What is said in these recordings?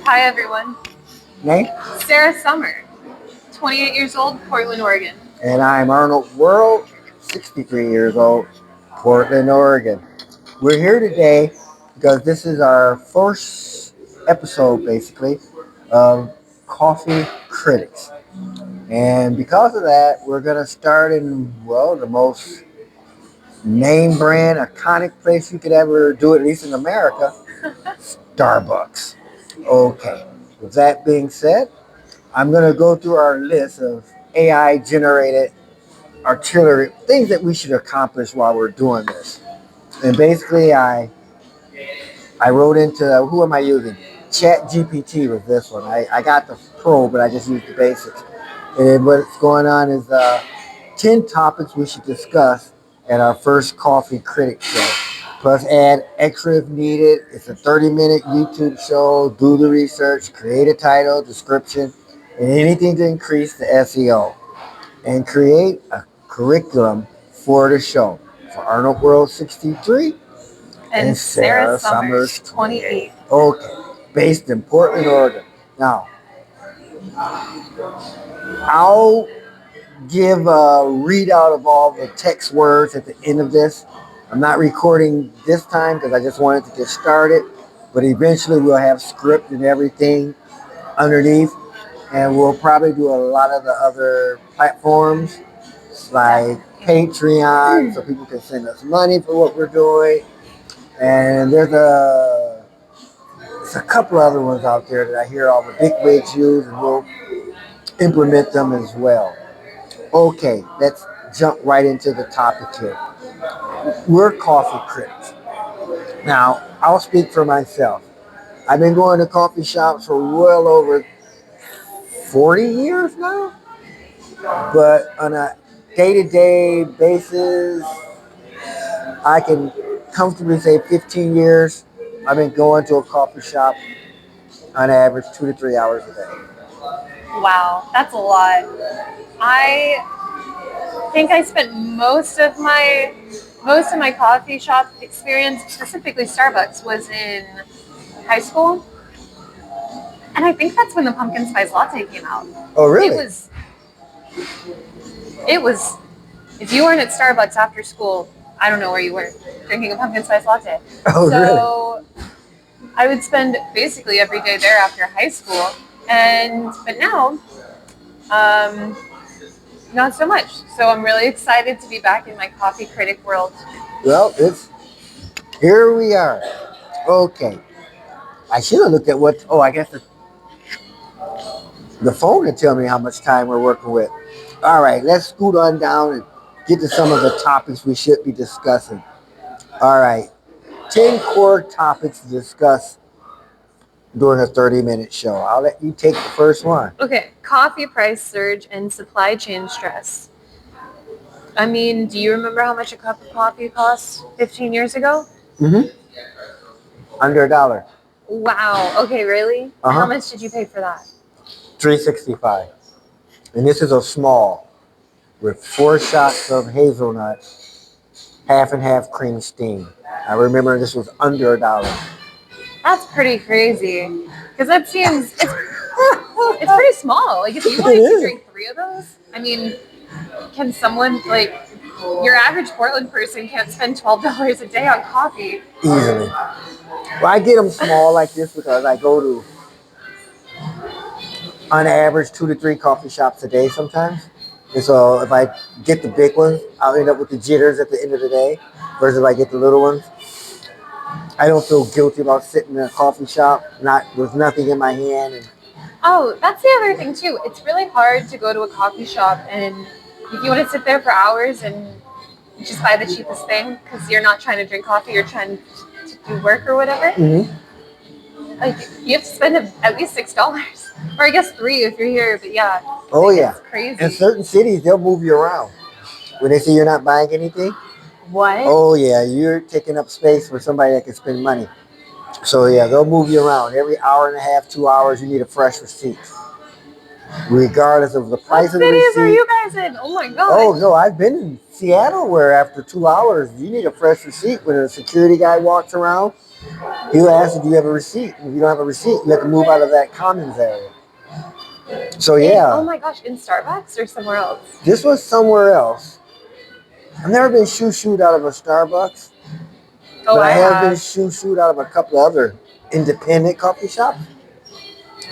Hi, everyone. Name? Sarah Summer, 28 years old, Portland, Oregon. And I'm Arnold World, 63 years old, Portland, Oregon. We're here today because this is our first episode, basically, of Coffee Critics. And because of that, we're going to start in, well, the most name brand, iconic place you could ever do, at least in America, Starbucks. Okay. With that being said, I'm going to go through our list of AI generated artillery things that we should accomplish while we're doing this. And basically, I wrote into who am I using? Chat GPT with this one. I got the pro, but I just used the basics. And what's going on is 10 topics we should discuss at our first Coffee Critic show. Plus, add extra if needed. It's a 30-minute YouTube show. Do the research, create a title, description, and anything to increase the SEO. And create a curriculum for the show. For Arnold World 63 And and Sarah Sarah Summers, Summers 28. 28. Okay, based in Portland, Oregon. Now, I'll give a readout of all the text words at the end of this. I'm not recording this time because I just wanted to get started, but eventually we'll have script and everything underneath, and we'll probably do a lot of the other platforms like Patreon, so people can send us money for what we're doing. And there's a couple other ones out there that I hear all the big wigs use, and we'll implement them as well. Okay, let's jump right into the topic here. We're coffee critics. Now, I'll speak for myself. I've been going to coffee shops for well over 40 years now, but on a day-to-day basis, I can comfortably say 15 years. I've been going to a coffee shop on average 2 to 3 hours a day. Wow, that's a lot. I think I spent most of my coffee shop experience, specifically Starbucks, was in high school, and I think that's when the pumpkin spice latte came out. Oh, It really? was it was if you weren't at Starbucks after school, I don't know where you were drinking a pumpkin spice latte. Oh, really? So I would spend basically every day there after high school, but now, um, not so much. So I'm really excited to be back in my coffee critic world. Well, it's here we are. Okay. I should have looked at what. Oh, I guess the phone would tell me how much time we're working with. All right, let's scoot on down and get to some of the topics we should be discussing. All right, 10 core topics to discuss during a 30-minute show. I'll let you take the first one. Okay, coffee price surge and supply chain stress. I mean, do you remember how much a cup of coffee cost 15 years ago? Mm-hmm. Under $1. Wow. Okay, really? Uh-huh. How much did you pay for that? $3.65. And this is a small with 4 shots of hazelnut, half and half cream steam. I remember this was under $1. That's pretty crazy. Because that seems it's pretty small. Like if you It wanted to is. drink 3 of those, I mean, can someone your average Portland person can't spend $12 a day on coffee? Easily. Well, I get them small like this because I go to, on average, 2 to 3 coffee shops a day sometimes. And so if I get the big ones, I'll end up with the jitters at the end of the day. Versus if I get the little ones, I don't feel guilty about sitting in a coffee shop not with nothing in my hand. And Oh, that's the other thing too. It's really hard to go to a coffee shop and if you want to sit there for hours and just buy the cheapest thing because you're not trying to drink coffee, you're trying to do work or whatever. Mhm. Like you have to spend at least $6, or I guess 3 if you're here. But yeah, Oh, like, yeah. it's crazy. In certain cities, they'll move you around. When they see you're not buying anything, What? oh, yeah, you're taking up space for somebody that can spend money. So, yeah, they'll move you around. Every hour and a half, 2 hours, you need a fresh receipt. Regardless of the What price of the cities are receipt. you guys in? Oh my god. Oh, no, I've been in Seattle where after 2 hours, you need a fresh receipt when a security guy walks around. He'll ask you, do you have a receipt? If you don't have a receipt, you have to move out of that commons area. So Oh yeah, my gosh, in Starbucks or somewhere else? this was somewhere else. I've never been shoo-shooed out of a Starbucks, Oh, but I I have been have. shoo-shooed out of a couple other independent coffee shops.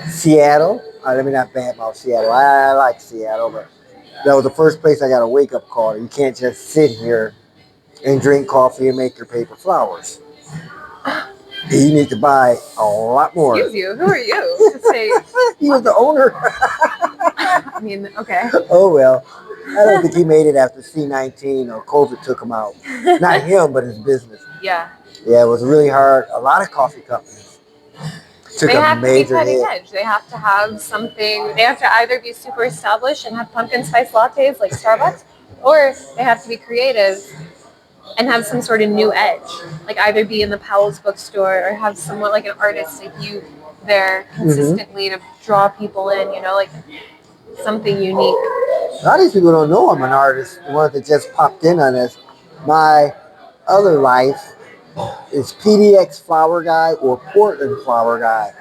Seattle. Let me not badmouth Seattle. I like Seattle, but that was the first place I got a wake-up call. You can't just sit here and drink coffee and make your paper flowers. You need to buy a lot more. Excuse you. Who are you to say? He was the owner. I mean, okay. Oh well. I don't think he made it after C-19 or COVID took him out. Not him, but his business. Yeah. Yeah, it was really hard. A lot of coffee companies took They a have to be major cutting hit. edge. They have to have something. They have to either be super established and have pumpkin spice lattes like Starbucks, or they have to be creative and have some sort of new edge. Like either be in the Powell's bookstore or have someone like an artist like you there consistently to draw people in, you know, like something unique. A lot of these people don't know I'm an artist. The ones that just popped in on this. My other life is PDX Flower Guy or Portland Flower Guy.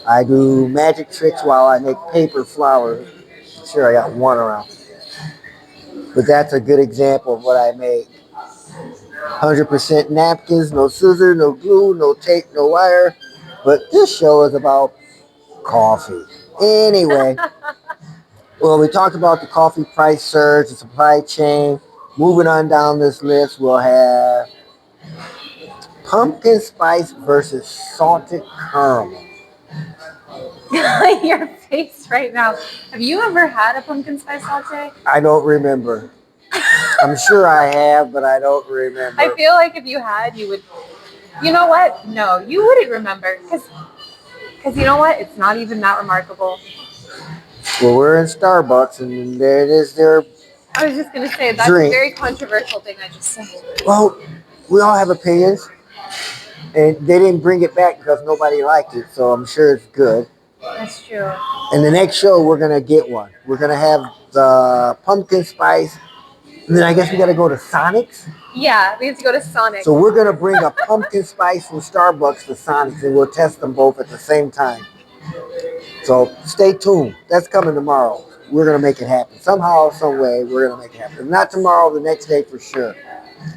I do magic tricks while I make paper flowers. Sure, I got one around. But that's a good example of what I make. 100% napkins, no scissors, no glue, no tape, no wire. But this show is about coffee. Anyway, well, we talked about the coffee price surge, the supply chain. Moving on down this list, we'll have pumpkin spice versus salted caramel. Your face right now. Have you ever had a pumpkin spice latte? I don't remember. I'm sure I have, but I don't remember. I feel like if you had, you would. You know what? No, you wouldn't remember because you know what? It's not even that remarkable. Well, we're in Starbucks, and there it is. Their I was just gonna say that's drink. a very controversial thing I just said. Well, we all have opinions, and they didn't bring it back because nobody liked it. So I'm sure it's good. That's true. And the next show, we're gonna get one. We're gonna have the pumpkin spice, and then I guess we gotta go to Sonic's. Yeah, we have to go to Sonic. So we're gonna bring a pumpkin spice from Starbucks to Sonic's, and we'll test them both at the same time. So stay tuned. That's coming tomorrow. We're gonna make it happen somehow, some way. We're gonna make it happen. If not tomorrow, the next day for sure.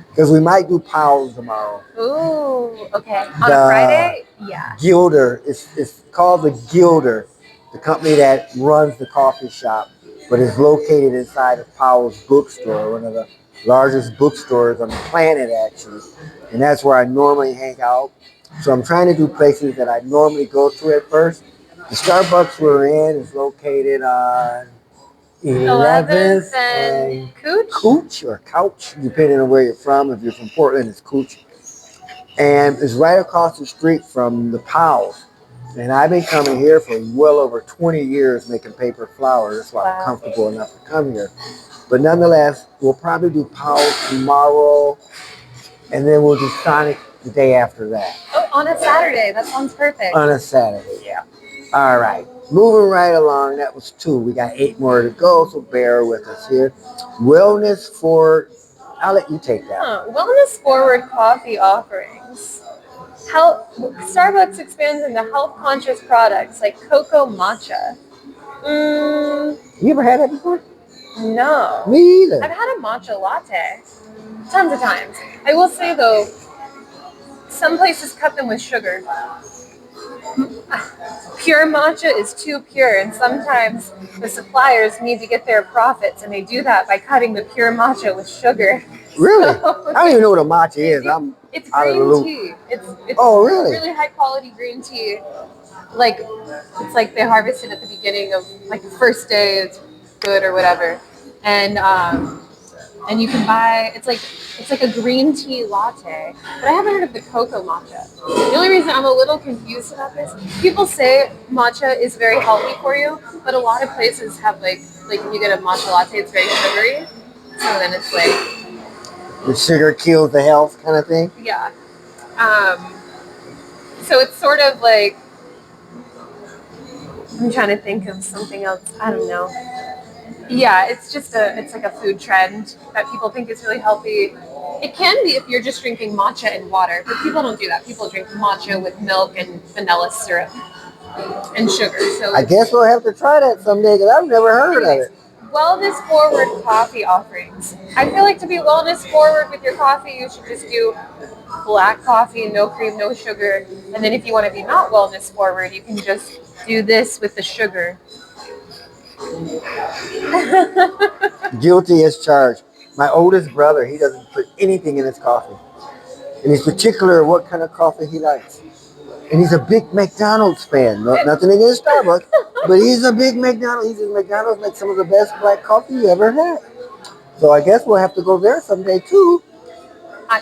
Because we might do Powell's tomorrow. Ooh, okay. On a Friday? Yeah. Gilder. It's called the Gilder, the company that runs the coffee shop, but is located inside of Powell's bookstore, one of the largest bookstores on the planet, actually. And that's where I normally hang out. So I'm trying to do places that I normally go to at first. The Starbucks we're in is located on 11th and Cooch or Couch, depending on where you're from. If you're from Portland, it's Cooch. And it's right across the street from the Powell's. And I've been coming here for well over 20 years making paper flowers. That's why I'm comfortable enough to come here. But nonetheless, we'll probably do Powell's tomorrow, and then we'll do Sonic the day after that. Oh, on a Saturday. That sounds perfect. On a Saturday, yeah. All right. Moving right along. That was 2. We got 8 more to go, so bear with us here. Wellness for... I'll let you take that. Wellness forward coffee offerings. Starbucks expands into health-conscious products like cocoa matcha. You ever had that before? No. Me either. I've had a matcha latte tons of times. I will say, though, some places cut them with sugar. Pure matcha is too pure, and sometimes the suppliers need to get their profits, and they do that by cutting the pure matcha with sugar. Really? I don't even know what a matcha is. It's out of the green loop. tea. It's Oh, really? really high quality green tea. Like it's like they harvest it at the beginning of like the first day. It's good or whatever, and you can buy. It's like a green tea latte, but I haven't heard of the cocoa matcha. The only reason I'm a little confused about this, people say matcha is very healthy for you, but a lot of places have like when you get a matcha latte, it's very sugary. So then it's like. The sugar kills the health kind of thing? Yeah. So it's sort of like, I'm trying to think of something else. I don't know. Yeah, it's like a food trend that people think is really healthy. It can be if you're just drinking matcha and water, but people don't do that. People drink matcha with milk and vanilla syrup and sugar. So I guess we'll have to try that someday because I've never heard of it. wellness forward coffee offerings. I feel like to be wellness forward with your coffee, you should just do black coffee, no cream, no sugar. And then if you want to be not wellness forward, you can just do this with the sugar. Guilty as charged. My oldest brother, he doesn't put anything in his coffee. And he's particular what kind of coffee he likes. And he's a big McDonald's fan. Nothing against Starbucks, but he's a big McDonald's. He says McDonald's makes some of the best black coffee you ever had. So I guess we'll have to go there someday too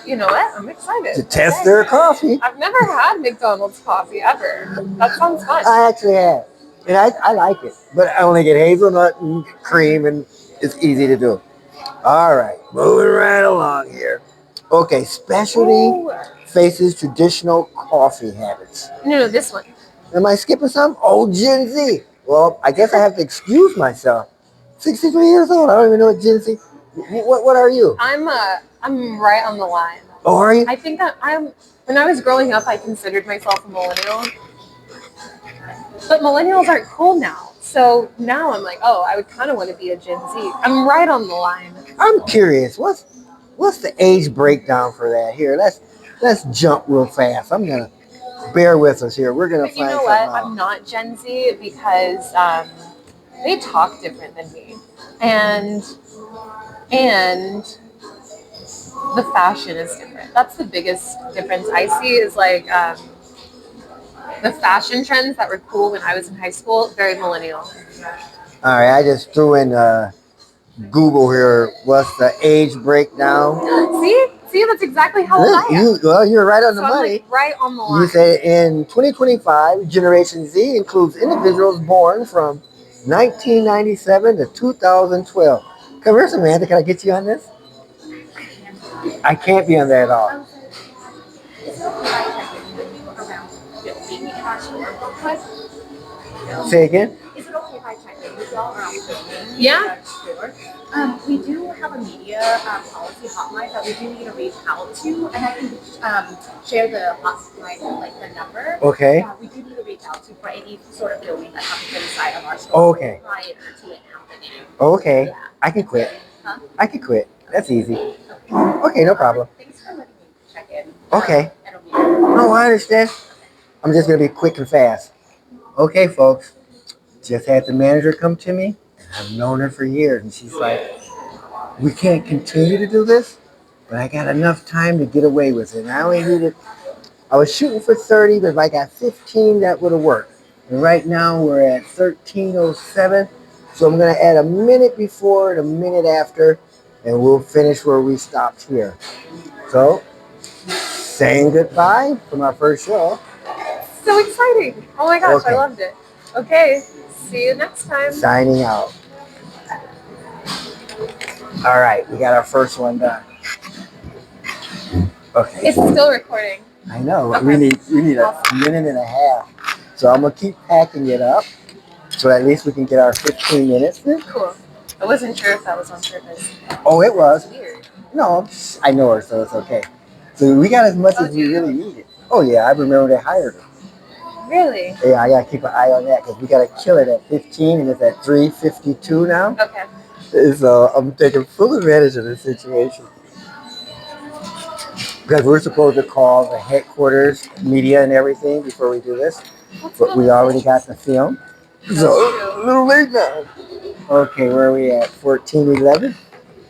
You know what? I'm excited. to test their coffee. I've never had McDonald's coffee ever. That sounds fun. I actually have. And I like it. But I only get hazelnut and cream, and it's easy to do. All right, moving right along here. Okay, specialty Ooh. faces traditional coffee habits. No, this one. Am I skipping some? Oh, Gen Z. Well, I guess I have to excuse myself. 63 years old. I don't even know what Gen Z. What are you? I'm right on the line. Oh, are you? I think I'm. When I was growing up, I considered myself a millennial, but millennials aren't cool now. So now I'm like, oh, I would kind of want to be a Gen Z. I'm right on the line. I'm curious. What's the age breakdown for that? Here, let's jump real fast. I'm gonna bear with us here. We're gonna But you find know what? something out. I'm not Gen Z because they talk different than me, and the fashion is different. That's the biggest difference I see. Is like the fashion trends that were cool when I was in high school. Very millennial. All right, I just threw in Google here. What's the age breakdown? See, that's exactly how old I am. You're right on the So I'm money. like right on the line. You say in 2025, Generation Z includes individuals born from 1997 to 2012. Come here, Samantha. Can I get you on this? I can't be on that at all. Say again? Is it okay if I check in with y'all around filming? Yeah. We do have a media policy hotline that we do need to reach out to, and I can share the hotline, like the number. Okay. We do need to reach out to for any sort of filming that happens inside of our store. Okay. Prior to it happening. Okay. Yeah. I can quit. Huh? I can quit. That's easy. Okay, no problem. Thanks for letting me check in. Okay. It'll be No, I understand. I'm just going to be quick and fast. Okay, folks. Just had the manager come to me. I've known her for years, and she's like, we can't continue to do this, but I got enough time to get away with it. And I was shooting for 30, but if I got 15, that would have worked. And right now we're at 13:07, so I'm going to add a minute before and a minute after, and we'll finish where we stopped here. So, saying goodbye from our first show. So exciting. Oh my gosh, Okay. I loved it. Okay, see you next time. Signing out. All right, we got our first one done. Okay. It's still recording. I know. Okay. We need a minute and a half. So I'm gonna keep packing it up, so at least we can get our 15 minutes in. Cool. I wasn't sure if that was on purpose. Oh, it was. Weird. No, I know her, so it's okay. So we got as much Oh, as do we you? really needed. Oh yeah, I remember they hired her. Really? Yeah, I gotta keep an eye on that because we gotta kill it at 15, and it's at 3:52 now. Okay. So I'm taking full advantage of this situation. Because we're supposed to call the headquarters, media and everything before we do this. But we already got the film. So a little late now. Okay, where are we at? 14:11.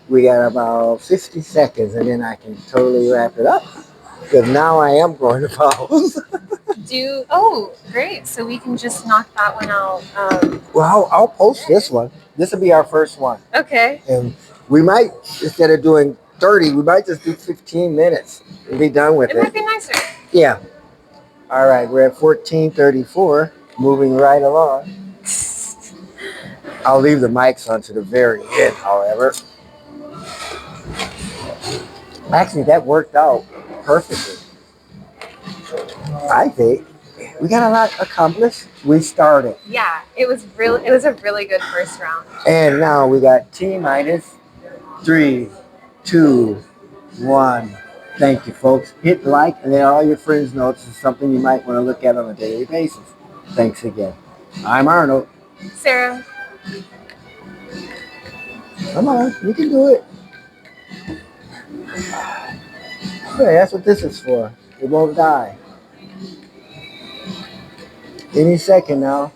We got about 50 seconds and then I can totally wrap it up. Because now I am going to pause. Oh, great. So we can just knock that one out. Well, I'll post this one. This will be our first one. Okay. And we might, instead of doing 30, we might just do 15 minutes and be done with It it. might be nicer. Yeah. All right, we're at 14:34, moving right along. I'll leave the mics on to the very end, however. Actually, that worked out perfectly. I think we got a lot accomplished. We started. Yeah, it was a really good first round. And now we got T minus 3, 2, one. Thank you, folks. Hit like and let all your friends know this is something you might want to look at on a daily basis. Thanks again. I'm Arnold. Sarah. Come on, you can do it. Okay, that's what this is for. It won't die. Any second now.